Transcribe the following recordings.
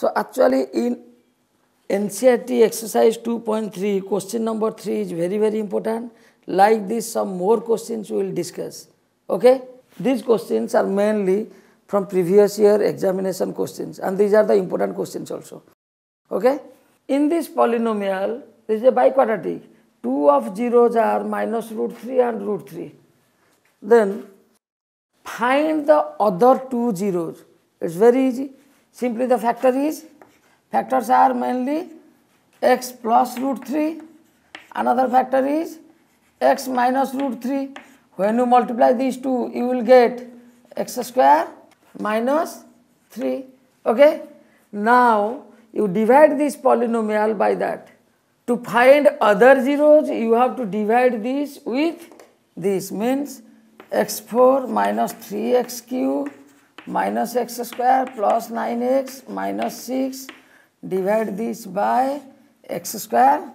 So actually in NCERT exercise 2.3 question number 3 is very important. Like this, some more questions we will discuss. Okay, these questions are mainly from previous year examination questions, and these are the important questions also. Okay, in this polynomial this is a biquadratic. Two of zeros are minus root 3 and root 3. Then find the other two zeros. It's very easy. Simply the factors are mainly x plus root 3. Another factor is x minus root 3. When you multiply these two, you will get x square minus 3. Okay. Now you divide this polynomial by that. To find other zeros, you have to divide this with this, means x4 minus 3x cube minus x square plus 9x minus 6, divide this by x square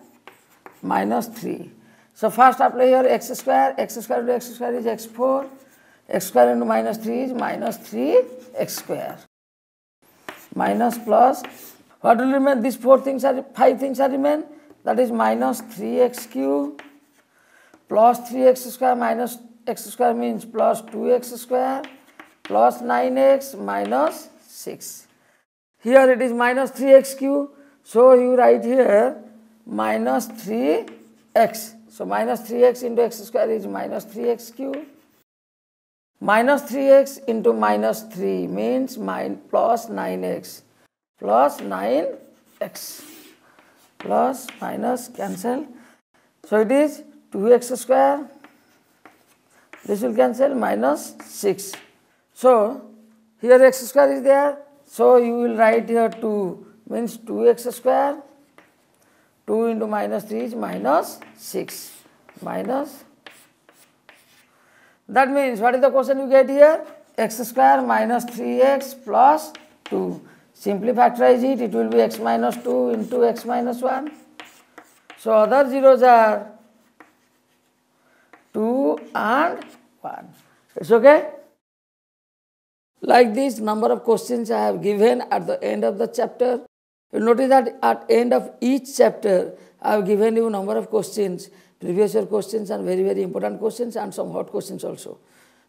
minus 3. So first apply here x square into x square is x4, x square into minus 3 is minus 3x square, minus plus, what will remain? These 5 things are remain, that is minus 3x cube plus 3x square minus x square means plus 2x square plus 9x minus 6. Here it is minus 3x cube, so you write here minus 3x. So minus 3x into x square is minus 3x cube. Minus 3x into minus 3 means plus 9x plus 9x plus minus cancel. So it is 2x square, this will cancel, minus 6. So here x square is there, so you will write here 2 means 2x square, 2 into minus 3 is minus 6 minus. That means what is the question you get here? X square minus 3x plus 2. Simply factorize it, it will be x minus 2 into x minus 1. So other zeros are 2 and 1. It's okay? Like this, number of questions I have given at the end of the chapter. You notice that at end of each chapter, I have given you number of questions, previous year questions and very important questions and some hot questions also.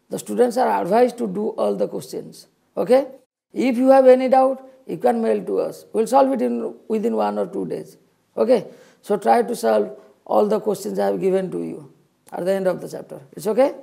The students are advised to do all the questions. Okay? If you have any doubt, you can mail to us. We will solve it within 1 or 2 days. Okay? So try to solve all the questions I have given to you at the end of the chapter. It's okay?